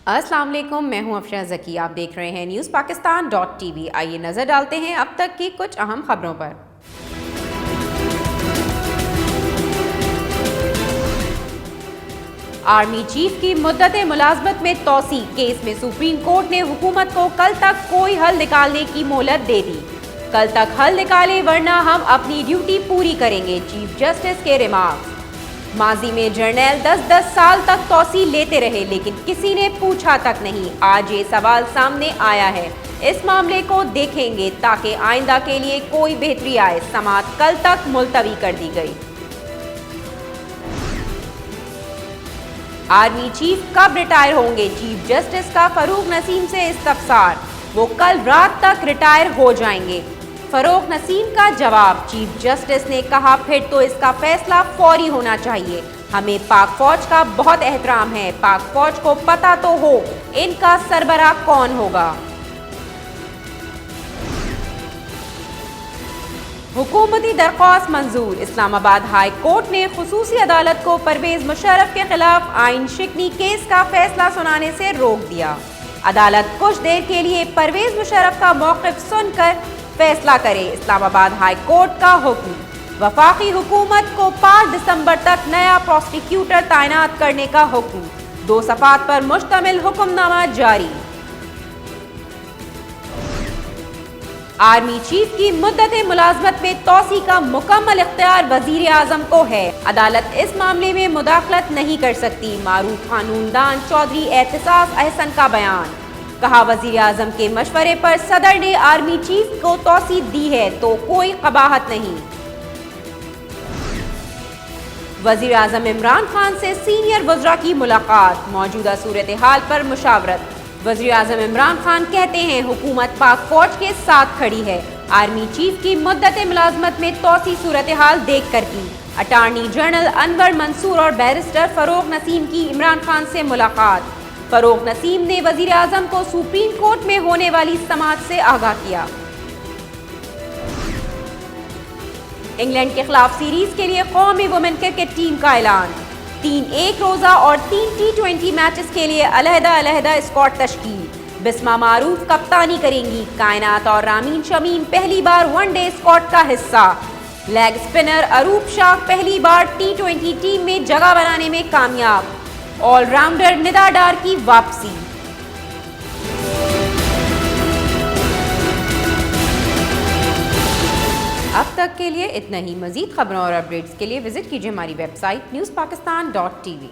अस्सलाम वालेकुम, मैं हूं अफशा ज़की। आप देख रहे हैं न्यूज़ पाकिस्तान.tv। आइए नज़र डालते हैं अब तक की कुछ अहम खबरों पर। आर्मी चीफ की मुद्दत मुलाजमत में तोसी, केस में सुप्रीम कोर्ट ने हुकूमत को कल तक कोई हल निकालने की मोहलत दे दी। कल तक हल निकाले वरना हम अपनी ड्यूटी पूरी करेंगे, चीफ जस्टिस के रिमार्क्स। माजी में जर्नैल 10-10 साल तक तोसी लेते रहे लेकिन किसी ने पूछा तक नहीं। आज ये सवाल सामने आया है, इस मामले को देखेंगे ताकि आइंदा के लिए कोई बेहतरी आए। समाअत कल तक मुलतवी कर दी गई। आर्मी चीफ कब रिटायर होंगे, चीफ जस्टिस का फरूक नसीम से इस्तफसार। वो कल रात तक रिटायर हो जाएंगे। फरूक नसीम का जवाब, चीफ जस्टिस ने कहा फिर तो इसका फैसला फौरी होना चाहिए। हमें पाक फौज का बहुत एहतराम है, पाक फौज को पता तो हो इनका सरबराह कौन होगा। हुकूमती दरख्वास्त मंजूर। इस्लामाबाद हाई कोर्ट ने खुसूसी अदालत को परवेज मुशर्रफ के खिलाफ आइन शिकनी केस का फैसला सुनाने से रोक दिया। अदालत कुछ देर के लिए परवेज मुशर्रफ का मौक़िफ़ सुनकर फैसला करे। इस्लामाबाद हाई कोर्ट का हुक्म, वफाकी हुकूमत को 5 दिसंबर तक नया प्रोसिक्यूटर तैनात करने का हुक्म। 2 सफ़ात पर मुश्तमिल हुक्मनामा जारी। आर्मी चीफ की मुद्दत मुलाजमत में तोसी का मुकम्मल इख्तियार वजीर आजम को है। अदालत इस मामले में मुदाखलत नहीं कर सकती। मारूफ कानूनदान चौधरी एहतिसास अहसन का बयान। कहा वजीर आजम के मशवरे पर सदर ने आर्मी चीफ को तोसी दी है तो कोई कबाहत नहीं। वजीर आजम इमरान खान से सीनियर वज़रा की मुलाकात, मौजूदा सूरत हाल पर मुशावरत। वज़ीर आज़म इमरान खान कहते हैं हुकूमत पाक फौज के साथ खड़ी है। आर्मी चीफ की मुद्दत मुलाजमत में तोसी सूरत हाल देख कर की। अटार्नी जनरल अनवर मंसूर और बैरिस्टर फरूक नसीम की इमरान खान से मुलाकात। फरूक नसीम ने वज़ीर आज़म को सुप्रीम कोर्ट में होने वाली समाअत से आगाह किया। इंग्लैंड के खिलाफ सीरीज के लिए कौमी वुमेन क्रिकेट टीम का ऐलान। 3 एक रोजा और 3 T20 मैचेस के लिए अलहदा स्क्वाड तश्कील। बिस्मा मारूफ कप्तानी करेंगी। कायनात और रामीन शमीम पहली बार वनडे स्क्वाड का हिस्सा। लेग स्पिनर अरूप शाह पहली बार T20 टीम में जगह बनाने में कामयाब। ऑलराउंडर निदा डार की वापसी। अब तक के लिए इतना ही। मजीद खबरों और अपडेट्स के लिए विजिट कीजिए हमारी वेबसाइट newspakistan.tv।